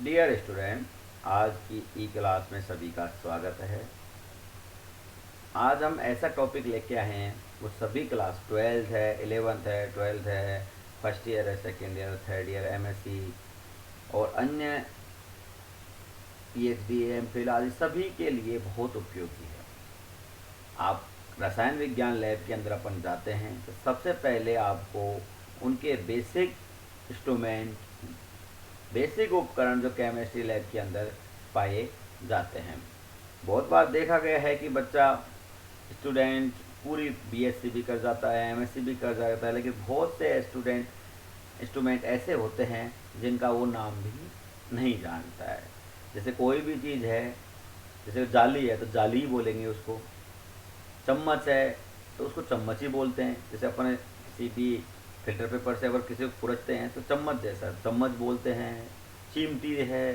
Dear student, आज की ई class में सभी का स्वागत है। आज हम ऐसा टॉपिक लेके आए हैं, वो सभी क्लास 12th है, 11th है, 12th है, फर्स्ट ईयर है, second year, third year, MSc और अन्य पीएचडी, एमफिल आदि सभी के लिए बहुत उपयोगी है। आप रसायन विज्ञान लैब के अंदर अपन जाते हैं तो सबसे पहले आपको उनके बेसिक इंस्ट्रूमेंट, बेसिक उपकरण जो केमिस्ट्री लैब के अंदर पाए जाते हैं। बहुत बार देखा गया है कि बच्चा स्टूडेंट पूरी बीएससी भी कर जाता है, एमएससी भी कर जाता है, लेकिन बहुत से स्टूडेंट इंस्ट्रूमेंट ऐसे होते हैं जिनका वो नाम भी नहीं जानता है। जैसे कोई भी चीज़ है, जैसे जाली है तो जाली ही बोलेंगे उसको। चम्मच है तो उसको चम्मच ही बोलते हैं। जैसे अपने किसी भी फिल्टर पेपर से अगर किसी को खुरचते हैं तो चम्मच जैसा चम्मच बोलते हैं। चिमटी है,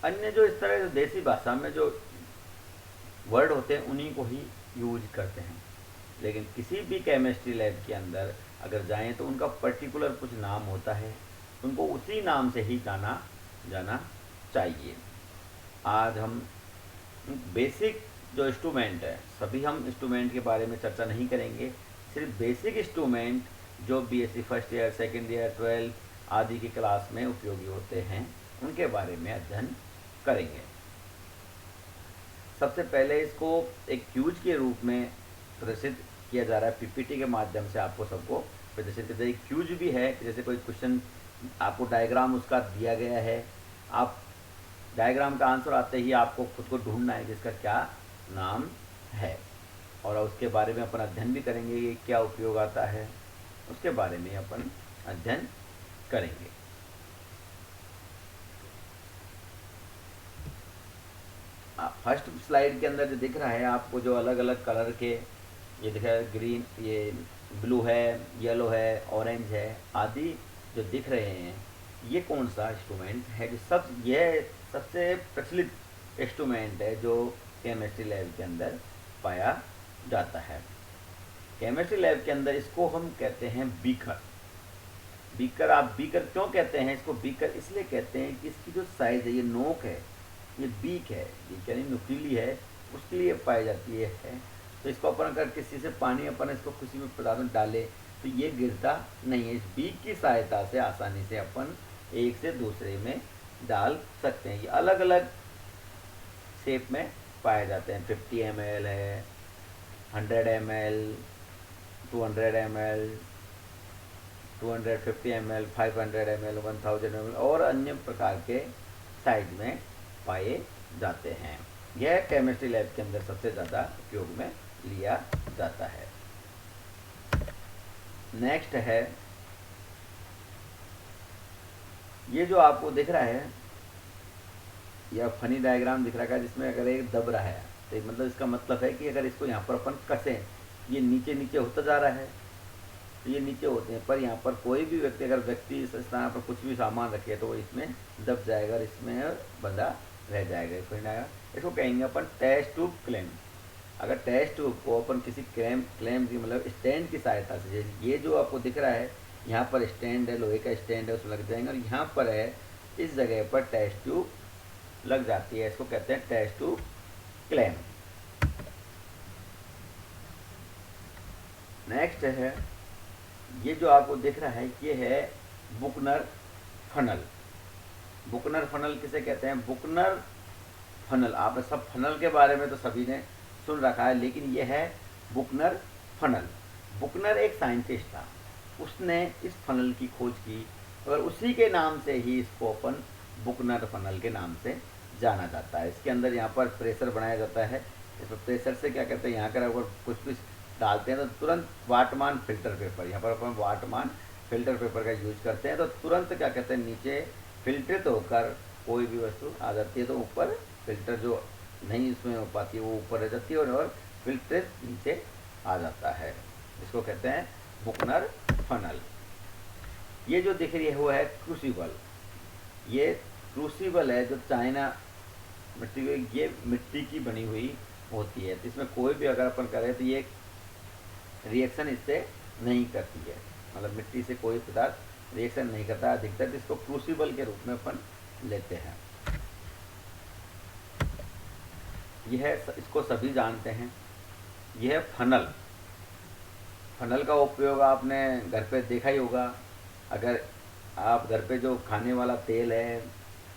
अन्य जो इस तरह जो देसी भाषा में जो वर्ड होते हैं उन्हीं को ही यूज करते हैं। लेकिन किसी भी केमिस्ट्री लैब के अंदर अगर जाएं तो उनका पर्टिकुलर कुछ नाम होता है, उनको उसी नाम से ही जाना जाना चाहिए। आज हम बेसिक जो इंस्ट्रूमेंट है, सभी हम इंस्ट्रूमेंट के बारे में चर्चा नहीं करेंगे, सिर्फ बेसिक इंस्ट्रूमेंट जो BSc first year, second year, 12th आदि की क्लास में उपयोगी होते हैं उनके बारे में अध्ययन करेंगे। सबसे पहले इसको एक क्यूज के रूप में प्रदर्शित किया जा रहा है, पीपीटी के माध्यम से आपको सबको प्रदर्शित किया जाए। क्यूज भी है, जैसे कोई क्वेश्चन आपको डायग्राम उसका दिया गया है, आप डायग्राम का आंसर आते ही आपको खुद को ढूंढना है कि इसका क्या नाम है, और उसके बारे में अपन अध्ययन भी करेंगे कि क्या उपयोग आता है, उसके बारे में अपन अध्ययन करेंगे। फर्स्ट स्लाइड के अंदर जो दिख रहा है आपको, जो अलग अलग कलर के ये दिख रहा है, ग्रीन, ये ब्लू है, येलो है, ऑरेंज है आदि जो दिख रहे हैं, ये कौन सा इंस्ट्रूमेंट है? जो यह सबसे प्रचलित इंस्ट्रूमेंट है जो केमिस्ट्री लैब के अंदर पाया जाता है। केमिस्ट्री लैब के अंदर इसको हम कहते हैं बीकर। बीकर, आप बीकर क्यों कहते हैं इसको? बीकर इसलिए कहते हैं कि इसकी जो साइज है, ये नोक है, ये बीक है, बीक यानी नुकीली है, उसके लिए पाई जाती है। तो इसको अपन अगर किसी से पानी अपन इसको किसी भी पदार्थ में डाले तो ये गिरता नहीं है। इस बीक की सहायता से आसानी से अपन एक से दूसरे में डाल सकते हैं। ये अलग अलग शेप में पाए जाते हैं। 50 ml है, 100 ml, 200 ml, 250 ml, 500 ml, 1000 ml और अन्य प्रकार के साइज में पाए जाते हैं। यह केमिस्ट्री लैब के अंदर सबसे ज़्यादा उपयोग में लिया जाता है। नेक्स्ट है, ये जो आपको दिख रहा है, यह फनी डायग्राम दिख रहा है जिसमें अगर एक दब रहा है तो मतलब इसका मतलब है कि अगर इसको यहाँ पर अपन कसें, ये नीचे नीचे होता जा रहा है, तो ये नीचे होते हैं। पर यहाँ पर कोई भी व्यक्ति, अगर व्यक्ति इस स्थान पर कुछ भी सामान रखे तो वो इसमें दब जाएगा और इसमें बंधा रह जाएगा। इसको कहेंगे अपन टेस्ट ट्यूब क्लैम्प। अगर टेस्ट ट्यूब को अपन किसी क्लैम्प की मतलब स्टैंड की सहायता से, जैसे ये जो आपको दिख रहा है यहाँ पर स्टैंड है, लोहे का स्टैंड है, उसमें लग जाएंगे और यहाँ पर है इस जगह पर टेस्ट ट्यूब लग जाती है। इसको कहते हैं टेस्ट ट्यूब क्लैम्प। नेक्स्ट है, ये जो आपको दिख रहा है ये है बुकनर फनल। बुकनर फनल किसे कहते हैं? बुकनर फनल, आप सब फनल के बारे में तो सभी ने सुन रखा है, लेकिन ये है बुकनर फनल। बुकनर एक साइंटिस्ट था, उसने इस फनल की खोज की और उसी के नाम से ही इसको अपन बुकनर फनल के नाम से जाना जाता है। इसके अंदर यहाँ पर प्रेशर बनाया जाता है। इस पर प्रेशर से क्या कहते हैं, यहाँ कर अगर कुछ भी डालते हैं तो तुरंत वाटमान फिल्टर पेपर, यहाँ पर अपन वाटमान फिल्टर पेपर का यूज करते हैं, तो तुरंत क्या कहते हैं नीचे फिल्टरित होकर कोई भी वस्तु आ जाती है, तो ऊपर फिल्टर जो नहीं इसमें हो पाती है वो ऊपर रह जाती है और फिल्टरित नीचे आ जाता है। इसको कहते हैं बुकनर फनल। ये जो दिख रही है वो है क्रूसिबल। ये क्रूसिबल है जो चाइना मिट्टी, ये मिट्टी की बनी हुई होती है, तो इसमें कोई भी अगर अपन करें तो ये रिएक्शन इससे नहीं करती है, मतलब मिट्टी से कोई पदार्थ रिएक्शन नहीं करता। अधिकतर इसको क्रूसिबल के रूप में अपन लेते हैं। इसको सभी जानते हैं। यह है फनल। फनल का उपयोग आपने घर पे देखा ही होगा। अगर आप घर पे जो खाने वाला तेल है,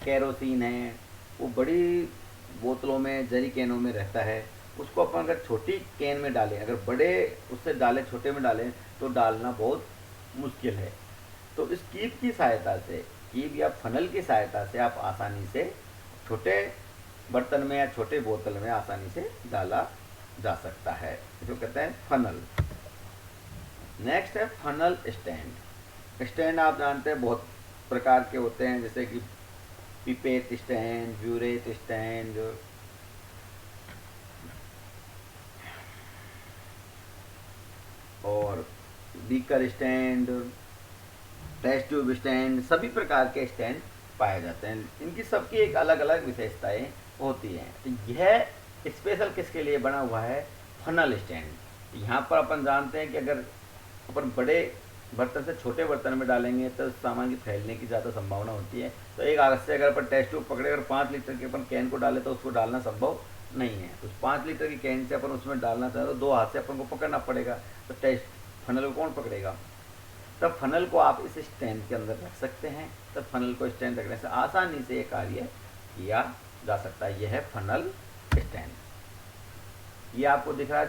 केरोसिन है, वो बड़ी बोतलों में, जरी कैनों में रहता है। उसको अपन अगर छोटी कैन में डालें, अगर बड़े उससे डालें, छोटे में डालें तो डालना बहुत मुश्किल है। तो इस कीप की सहायता से, कीप या फनल की सहायता से आप आसानी से छोटे बर्तन में या छोटे बोतल में आसानी से डाला जा सकता है, जो कहते हैं फनल। नेक्स्ट है फनल स्टैंड। स्टैंड आप जानते हैं बहुत प्रकार के होते हैं, जैसे कि पिपेट स्टैंड, ब्यूरेट स्टैंड, और beaker stand, test tube stand, सभी प्रकार के स्टैंड पाए जाते हैं। इनकी सबकी एक अलग अलग विशेषताएं होती हैं। तो यह स्पेशल किसके लिए बना हुआ है? Funnel stand. यहाँ पर अपन जानते हैं कि अगर अपन बड़े बर्तन से छोटे बर्तन में डालेंगे तो सामान की फैलने की ज़्यादा संभावना होती है। तो एक हाथ से अगर अपन टेस्ट ट्यूब पकड़े, अगर 5 लीटर की अपन कैन को डाले तो उसको डालना संभव नहीं है। उस 5 लीटर की कैन से अपन उसमें डालना चाहे तो 2 हाथ से अपन को पकड़ना पड़ेगा। तो टेस्ट फनल को कौन पकड़ेगा? तब फनल को आप इस स्टैंड के अंदर रख सकते हैं। तब फनल को स्टैंड रखने से आसानी से ये कार्य किया जा सकता है। यह है फनल स्टैंड। ये आपको दिख रहा है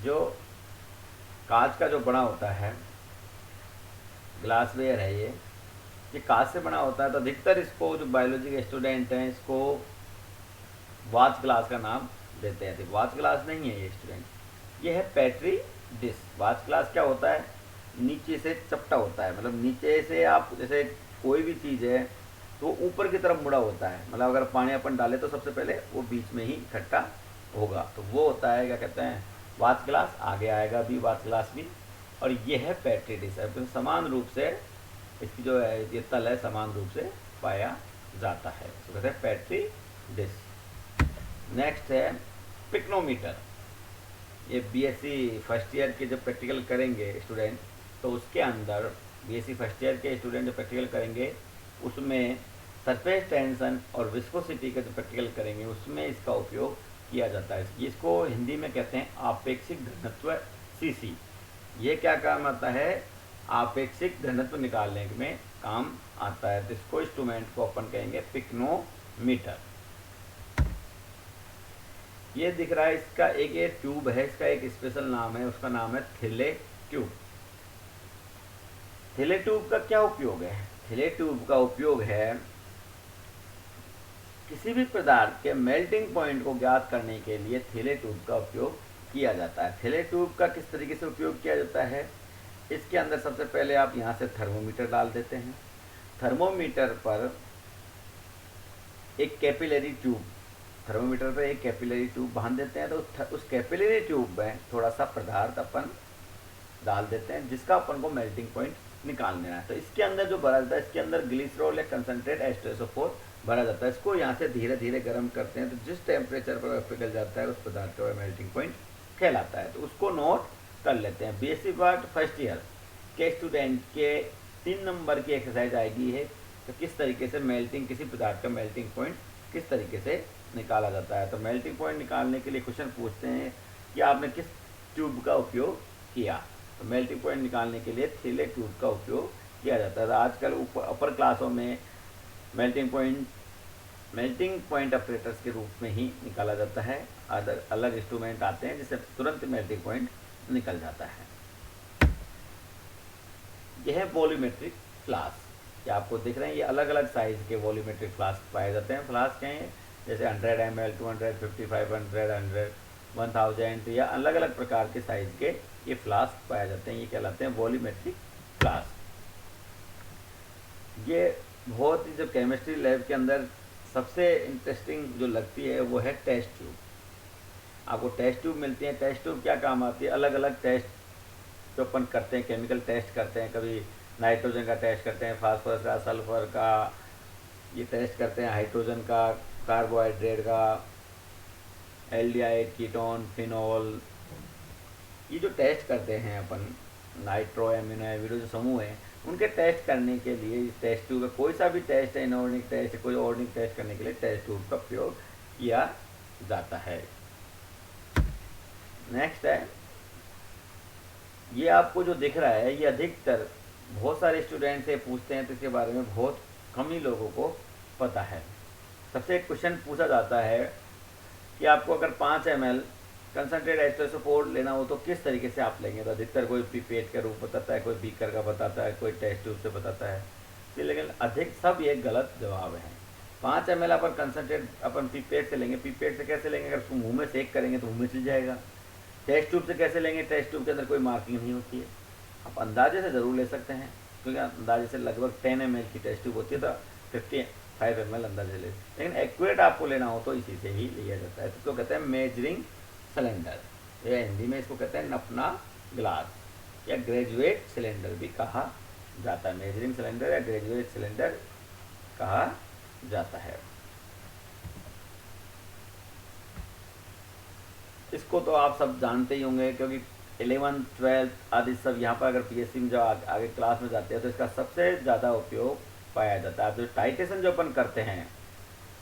जो कांच का जो बना होता है, ग्लासवेयर है, ये कांच से बना होता है। तो अधिकतर इसको जो बायोलॉजी के स्टूडेंट हैं इसको वॉच ग्लास का नाम देते हैं। तो वॉच ग्लास नहीं है ये स्टूडेंट, ये है पेट्री डिश। वॉच ग्लास क्या होता है? नीचे से चपटा होता है, मतलब नीचे से आप जैसे कोई भी चीज़ है तो ऊपर की तरफ मुड़ा होता है। मतलब अगर पानी अपन डाले तो सबसे पहले वो बीच में ही इकट्ठा होगा, तो वो होता है क्या कहते हैं? Watch glass. आगे आएगा भी वॉच ग्लास भी। और ये है पेट्री डिश है। तो समान रूप से इसकी जो है ये तल है समान रूप से पाया जाता है, तो कहते हैं पेट्री डिश। नेक्स्ट है पिक्नोमीटर। ये बीएससी फर्स्ट ईयर के जब प्रैक्टिकल करेंगे स्टूडेंट, तो उसके अंदर बीएससी फर्स्ट ईयर के स्टूडेंट जो प्रैक्टिकल करेंगे उसमें सरफेस टेंशन और विस्कोसिटी का जो प्रैक्टिकल करेंगे उसमें इसका उपयोग किया जाता है। इसको हिंदी में कहते हैं आपेक्षिक घनत्व सीसी। ये क्या काम आता है? आपेक्षिक घनत्व निकालने में काम आता है। तो इसको इंस्ट्रूमेंट को अपन कहेंगे पिक्नोमीटर। ये दिख रहा है, इसका एक ये ट्यूब है, इसका एक स्पेशल नाम है, उसका नाम है थिले ट्यूब। थिले ट्यूब का क्या उपयोग है? थिले ट्यूब का उपयोग है किसी भी पदार्थ के मेल्टिंग पॉइंट को ज्ञात करने के लिए थिले ट्यूब का उपयोग किया जाता है। थिले ट्यूब का किस तरीके से उपयोग किया जाता है? इसके अंदर सबसे पहले आप यहाँ से थर्मोमीटर डाल देते हैं। थर्मोमीटर पर एक कैपिलरी ट्यूब, थर्मोमीटर पर एक कैपिलरी ट्यूब बांध देते हैं। तो उस कैपिलरी ट्यूब में थोड़ा सा पदार्थ अपन डाल देते हैं जिसका अपन को मेल्टिंग पॉइंट निकालना है। तो इसके अंदर जो भरा जाता है, इसके अंदर ग्लिसरॉल या कंसनट्रेट H2SO4 भरा जाता है। इसको यहाँ से धीरे धीरे गर्म करते हैं, तो जिस टेम्परेचर पर पिघल जाता है उस पदार्थ का मेल्टिंग पॉइंट कहलाता है। तो उसको नोट कर लेते हैं। बीएससी पार्ट फर्स्ट ईयर के स्टूडेंट के 3 नंबर की एक्सरसाइज आएगी है, तो किस तरीके से मेल्टिंग, किसी पदार्थ का मेल्टिंग पॉइंट किस तरीके से निकाला जाता है। तो मेल्टिंग पॉइंट निकालने के लिए क्वेश्चन पूछते हैं कि आपने किस ट्यूब का उपयोग किया। तो मेल्टिंग पॉइंट निकालने के लिए थिले ट्यूब का उपयोग किया जाता है। तो आजकल अपर क्लासों में मेल्टिंग पॉइंट ऑपरेटर्स के रूप में ही निकाला जाता है। अलग इंस्ट्रूमेंट आते हैं जिससे तुरंत मेल्टिंग पॉइंट निकल जाता है। यह है वॉल्यूमेट्रिक फ्लास्क। ये आपको दिख रहे हैं, ये अलग अलग साइज के वॉल्यूमेट्रिक फ्लास्क पाए जाते हैं। फ्लास्क हैं जैसे 100 ml, 250, 500, 100, 1000 या अलग अलग प्रकार के साइज के ये फ्लास्क पाए जाते हैं। ये कहलाते हैं वॉल्यूमेट्रिक फ्लास्क। ये बहुत ही, जब केमिस्ट्री लैब के अंदर सबसे इंटरेस्टिंग जो लगती है वो है टेस्ट ट्यूब। आपको टेस्ट ट्यूब मिलती है। टेस्ट ट्यूब क्या काम आती है? अलग अलग टेस्ट जो अपन करते हैं, केमिकल टेस्ट करते हैं, कभी नाइट्रोजन का टेस्ट करते हैं, फास्फोरस का, सल्फर का, ये टेस्ट करते हैं, हाइड्रोजन का, कार्बोहाइड्रेट का, एल्डिहाइड, कीटोन, फिनॉल, ये जो टेस्ट करते हैं अपन, नाइट्रो एमिनो एसिड जो समूह है, उनके टेस्ट करने के लिए इस टेस्ट ट्यूब, कोई सा भी टेस्ट है, इनऑर्गेनिक टेस्ट, कोई ऑर्गेनिक टेस्ट करने के लिए टेस्ट ट्यूब का प्रयोग किया जाता है। नेक्स्ट है, ये आपको जो दिख रहा है, ये अधिकतर बहुत सारे स्टूडेंट से पूछते हैं तो इसके बारे में बहुत कम ही लोगों को पता है। सबसे एक क्वेश्चन पूछा जाता है कि आपको अगर 5 ml कंसनट्रेट एस्ट्रोसोफोर लेना हो तो किस तरीके से आप लेंगे। तो अधिकतर कोई पिपेट का रूप बताता है, कोई बीकर का बताता है, कोई टेस्ट ट्यूब से बताता है, लेकिन अधिक सब ये गलत जवाब है। 5 ml अपन कंसनट्रेट अपन पिपेट से लेंगे। पिपेट से कैसे लेंगे? अगर उसको मुँह में सेक करेंगे तो मुँह में चल जाएगा। टेस्ट ट्यूब से कैसे लेंगे? टेस्ट ट्यूब के अंदर कोई मार्किंग नहीं होती है। आप अंदाजे से ज़रूर ले सकते हैं, क्योंकि अंदाजे से लगभग 10 ml की टेस्ट ट्यूब होती है, तो 55 ml अंदाजे ले, लेकिन एक्यूरेट आपको लेना हो तो इसी से ही लिया जाता है। तो इसको कहते हैं मेजरिंग सिलेंडर, या हिंदी में इसको कहते हैं नपना ग्लास, या ग्रेजुएट सिलेंडर भी कहा जाता है। मेजरिंग सिलेंडर या ग्रेजुएट सिलेंडर कहा जाता है। इसको तो आप सब जानते ही होंगे, क्योंकि 11th 12th आदि सब यहाँ पर अगर पीएससी में जो आगे क्लास में जाते हैं तो इसका सबसे ज़्यादा उपयोग पाया जाता है। जो टाइटेशन जो अपन करते हैं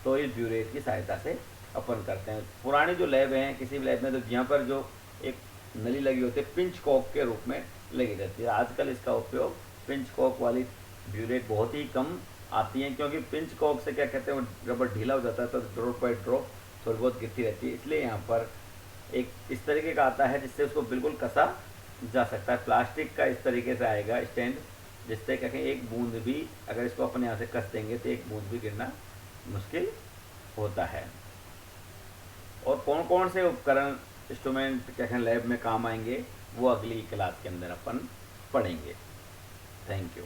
तो इस ब्यूरेट की सहायता से अपन करते हैं। पुरानी जो लैब हैं, किसी भी लैब में तो यहाँ पर जो एक नली लगी होती है पिंच कॉक के रूप में लगी रहती है। आजकल इसका उपयोग पिंच कॉक वाली ब्यूरेट बहुत ही कम आती हैं, क्योंकि पिंच कॉक से क्या कहते हैं, वो रबर ढीला हो जाता है तो ड्रॉप बाई ड्रॉप थोड़ी बहुत गिरती रहती है। इसलिए यहाँ पर एक इस तरीके का आता है जिससे उसको बिल्कुल कसा जा सकता है। प्लास्टिक का इस तरीके से आएगा स्टैंड, जिससे क्या कहें एक बूंद भी अगर इसको अपन यहाँ से कस देंगे तो एक बूंद भी गिरना मुश्किल होता है। और कौन कौन से उपकरण इंस्ट्रूमेंट क्या कहें लैब में काम आएंगे वो अगली क्लास के अंदर अपन पढ़ेंगे। Thank you.